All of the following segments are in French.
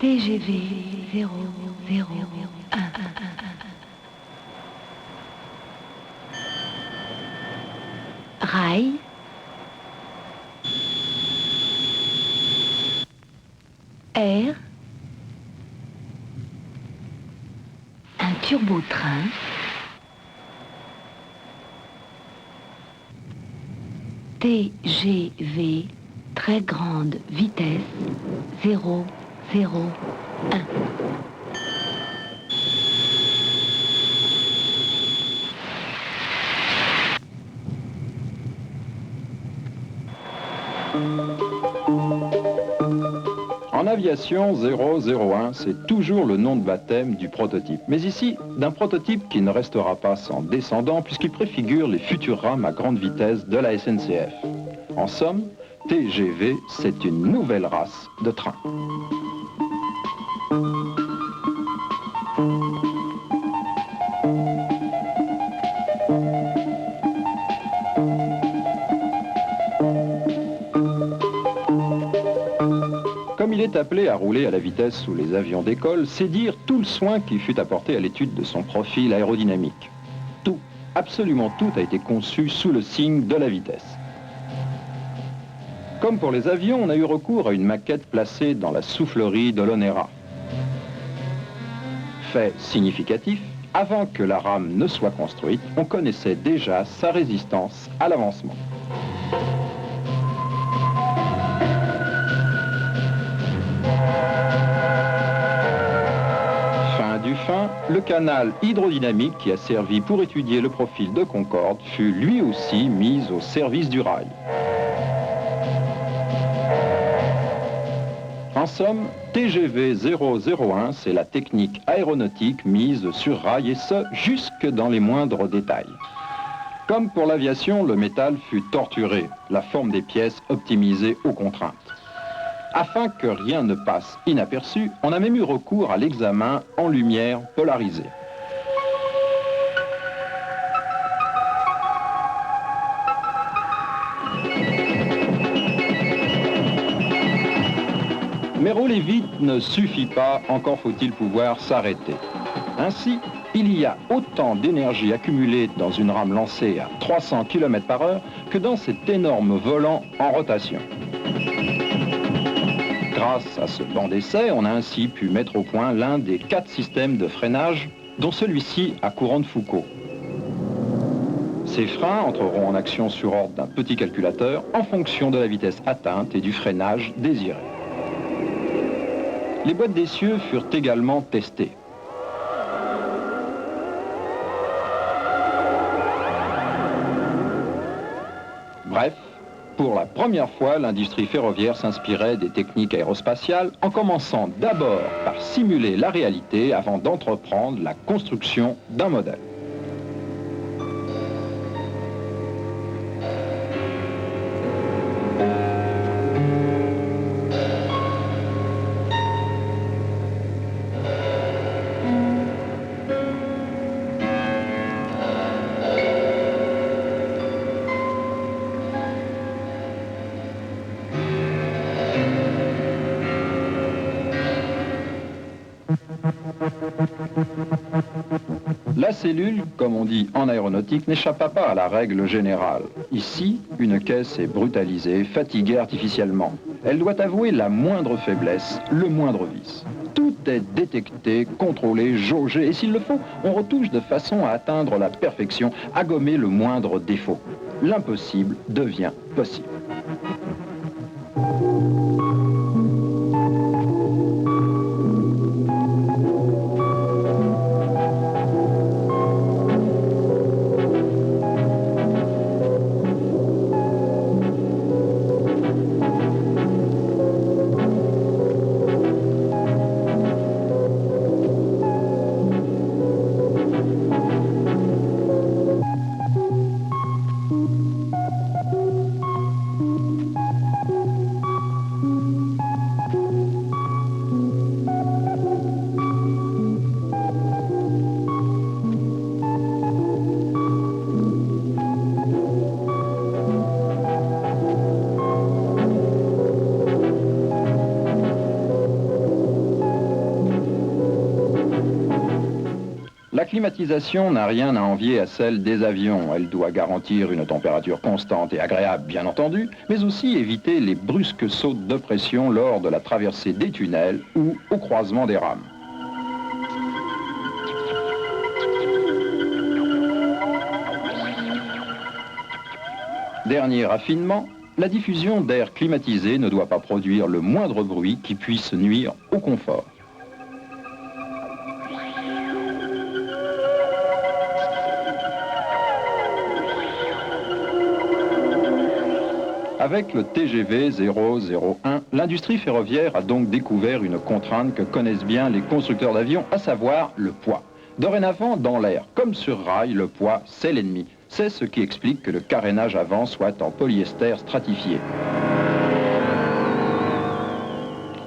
TGV 001. Rail. Air. Un turbotrain. TGV très grande vitesse 001. En aviation, 001, c'est toujours le nom de baptême du prototype. Mais ici, d'un prototype qui ne restera pas sans descendant puisqu'il préfigure les futures rames à grande vitesse de la SNCF. En somme, TGV, c'est une nouvelle race de train. Comme il est appelé à rouler à la vitesse sous les avions d'école, c'est dire tout le soin qui fut apporté à l'étude de son profil aérodynamique. Tout, absolument tout a été conçu sous le signe de la vitesse. Comme pour les avions, on a eu recours à une maquette placée dans la soufflerie de l'Onera. Fait significatif, avant que la rame ne soit construite, on connaissait déjà sa résistance à l'avancement. Le canal hydrodynamique qui a servi pour étudier le profil de Concorde fut lui aussi mis au service du rail. En somme, TGV 001, c'est la technique aéronautique mise sur rail et ce, jusque dans les moindres détails. Comme pour l'aviation, le métal fut torturé, la forme des pièces optimisée aux contraintes. Afin que rien ne passe inaperçu, on a même eu recours à l'examen en lumière polarisée. Mais rouler vite ne suffit pas, encore faut-il pouvoir s'arrêter. Ainsi, il y a autant d'énergie accumulée dans une rame lancée à 300 km/h que dans cet énorme volant en rotation. Grâce à ce banc d'essai, on a ainsi pu mettre au point l'un des 4 systèmes de freinage, dont celui-ci à courant de Foucault. Ces freins entreront en action sur ordre d'un petit calculateur en fonction de la vitesse atteinte et du freinage désiré. Les boîtes d'essieu furent également testées. Bref, pour la première fois, l'industrie ferroviaire s'inspirait des techniques aérospatiales en commençant d'abord par simuler la réalité avant d'entreprendre la construction d'un modèle. La cellule, comme on dit en aéronautique, n'échappa pas à la règle générale. Ici, une caisse est brutalisée, fatiguée artificiellement. Elle doit avouer la moindre faiblesse, le moindre vice. Tout est détecté, contrôlé, jaugé, et s'il le faut, on retouche de façon à atteindre la perfection, à gommer le moindre défaut. L'impossible devient possible. climatisation n'a rien à envier à celle des avions. Elle doit garantir une température constante et agréable, bien entendu, mais aussi éviter les brusques sautes de pression lors de la traversée des tunnels ou au croisement des rames. Dernier raffinement, la diffusion d'air climatisé ne doit pas produire le moindre bruit qui puisse nuire au confort. Avec le TGV 001, l'industrie ferroviaire a donc découvert une contrainte que connaissent bien les constructeurs d'avions, à savoir le poids. Dorénavant, dans l'air, comme sur rail, le poids, c'est l'ennemi. C'est ce qui explique que le carénage avant soit en polyester stratifié.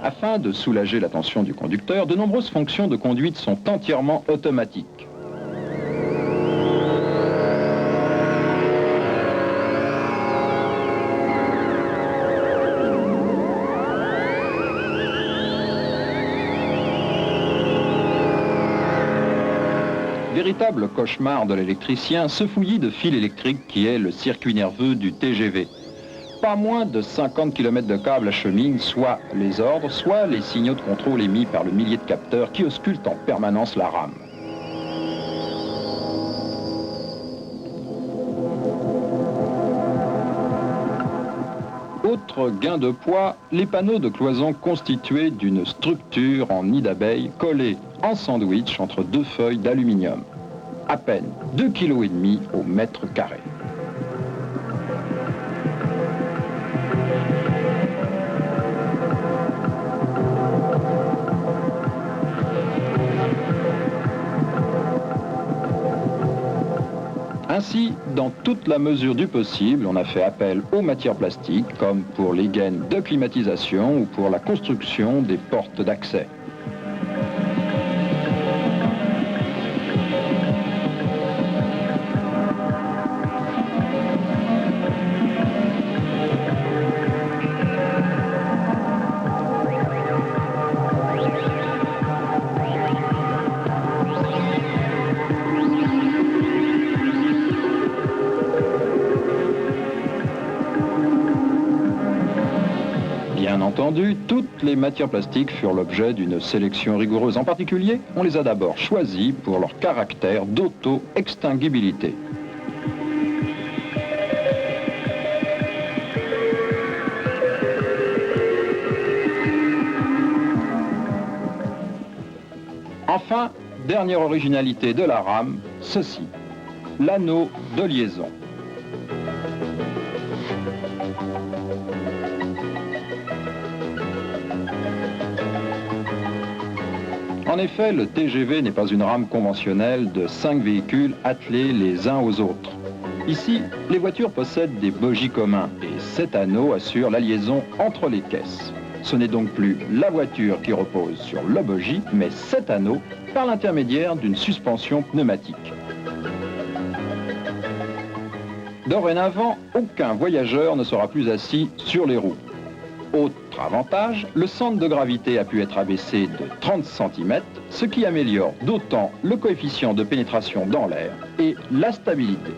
Afin de soulager la tension du conducteur, de nombreuses fonctions de conduite sont entièrement automatiques. Véritable cauchemar de l'électricien, ce fouillis de fil électrique qui est le circuit nerveux du TGV. Pas moins de 50 km de câbles acheminent soit les ordres, soit les signaux de contrôle émis par le millier de capteurs qui auscultent en permanence la rame. Autre gain de poids, les panneaux de cloison constitués d'une structure en nid d'abeille collée en sandwich entre deux feuilles d'aluminium. À peine 2,5 kg au mètre carré. Ainsi, dans toute la mesure du possible, on a fait appel aux matières plastiques, comme pour les gaines de climatisation ou pour la construction des portes d'accès. Bien entendu, toutes les matières plastiques furent l'objet d'une sélection rigoureuse. En particulier, on les a d'abord choisies pour leur caractère d'auto-extinguibilité. Enfin, dernière originalité de la rame, ceci, l'anneau de liaison. En effet, le TGV n'est pas une rame conventionnelle de 5 véhicules attelés les uns aux autres. Ici, les voitures possèdent des bogies communs et cet anneau assure la liaison entre les caisses. Ce n'est donc plus la voiture qui repose sur le bogie, mais cet anneau par l'intermédiaire d'une suspension pneumatique. Dorénavant, aucun voyageur ne sera plus assis sur les roues. Autre avantage, le centre de gravité a pu être abaissé de 30 cm, ce qui améliore d'autant le coefficient de pénétration dans l'air et la stabilité.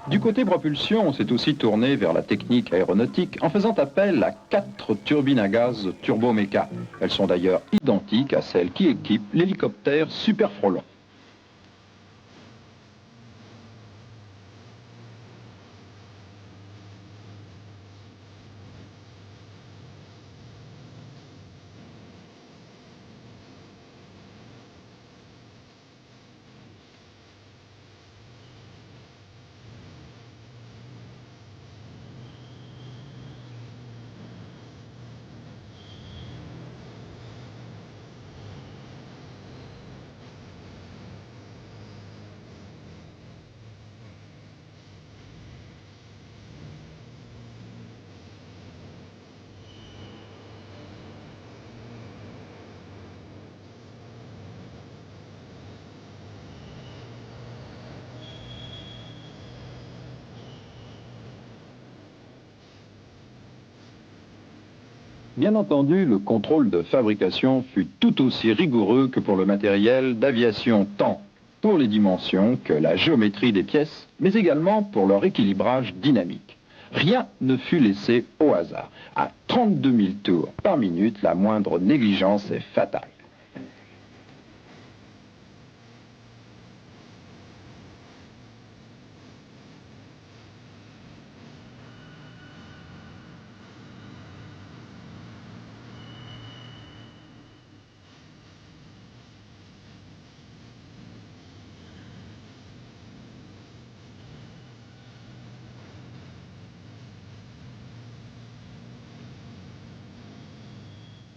Du côté propulsion, on s'est aussi tourné vers la technique aéronautique en faisant appel à 4 turbines à gaz turboméca. Elles sont d'ailleurs identiques à celles qui équipent l'hélicoptère Super Frelon. Bien entendu, le contrôle de fabrication fut tout aussi rigoureux que pour le matériel d'aviation, tant pour les dimensions que la géométrie des pièces, mais également pour leur équilibrage dynamique. Rien ne fut laissé au hasard. À 32 000 tours par minute, la moindre négligence est fatale.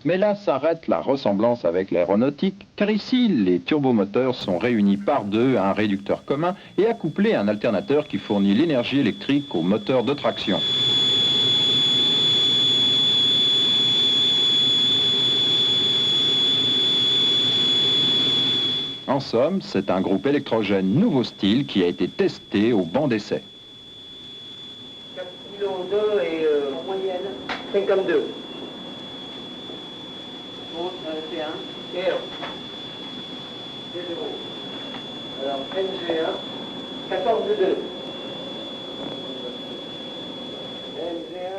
Mais là s'arrête la ressemblance avec l'aéronautique, car ici, les turbomoteurs sont réunis par deux à un réducteur commun et accouplés à un alternateur qui fournit l'énergie électrique au moteur de traction. En somme, c'est un groupe électrogène nouveau style qui a été testé au banc d'essai. 4 kg d'eau et en moyenne 52. Bon, c'est 1. Et 1. C'est 0. Alors, NG1, 14,2.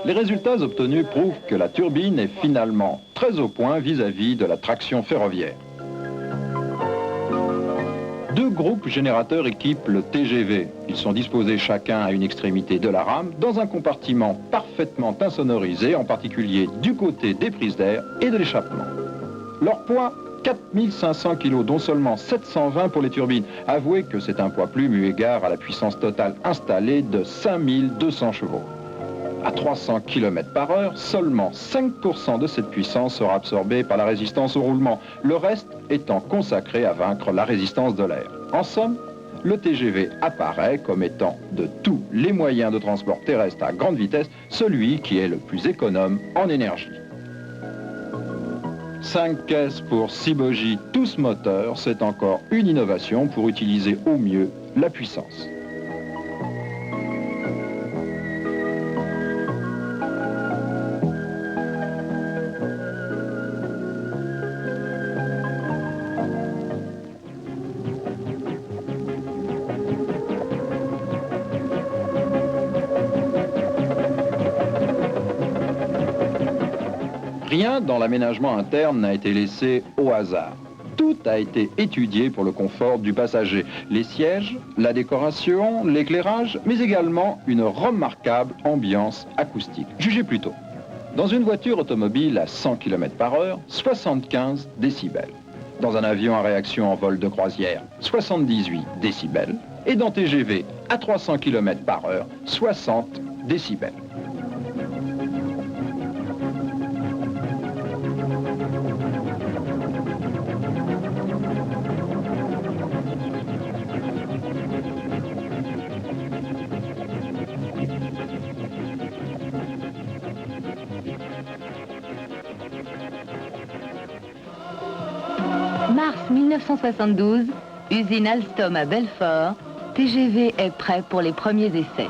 Les résultats obtenus prouvent que la turbine est finalement très au point vis-à-vis de la traction ferroviaire. Deux groupes générateurs équipent le TGV. Ils sont disposés chacun à une extrémité de la rame, dans un compartiment parfaitement insonorisé, en particulier du côté des prises d'air et de l'échappement. Leur poids, 4500 kg, dont seulement 720 pour les turbines. Avouez que c'est un poids plume eu égard à la puissance totale installée de 5200 chevaux. À 300 km/h, seulement 5% de cette puissance sera absorbée par la résistance au roulement, le reste étant consacré à vaincre la résistance de l'air. En somme, le TGV apparaît comme étant de tous les moyens de transport terrestre à grande vitesse, celui qui est le plus économe en énergie. 5 caisses pour 6 bogies, tous moteurs, c'est encore une innovation pour utiliser au mieux la puissance. Rien dans l'aménagement interne n'a été laissé au hasard. Tout a été étudié pour le confort du passager. Les sièges, la décoration, l'éclairage, mais également une remarquable ambiance acoustique. Jugez plutôt. Dans une voiture automobile à 100 km/h, 75 décibels. Dans un avion à réaction en vol de croisière, 78 décibels. Et dans TGV à 300 km/h, 60 décibels. Mars 1972, usine Alstom à Belfort, TGV est prêt pour les premiers essais.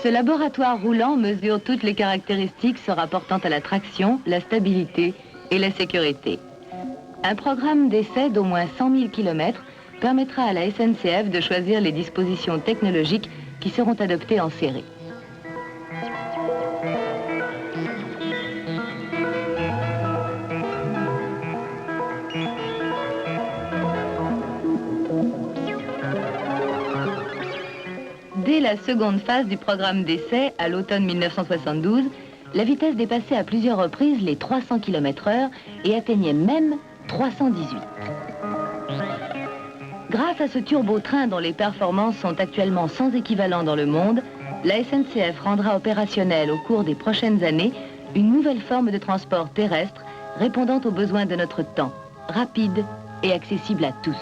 Ce laboratoire roulant mesure toutes les caractéristiques se rapportant à la traction, la stabilité et la sécurité. Un programme d'essai d'au moins 100 000 km permettra à la SNCF de choisir les dispositions technologiques qui seront adoptées en série. Dès la seconde phase du programme d'essai, à l'automne 1972, la vitesse dépassait à plusieurs reprises les 300 km/h et atteignait même 318. Grâce à ce turbotrain dont les performances sont actuellement sans équivalent dans le monde, la SNCF rendra opérationnel au cours des prochaines années Une nouvelle forme de transport terrestre répondant aux besoins de notre temps, rapide et accessible à tous.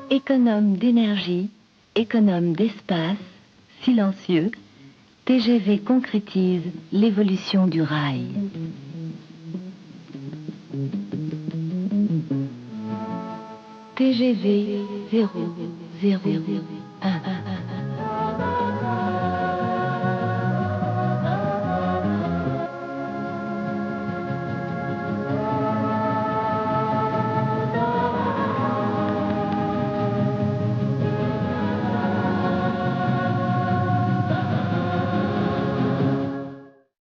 Économe d'énergie, économe d'espace, silencieux, TGV concrétise l'évolution du rail. TGV 000.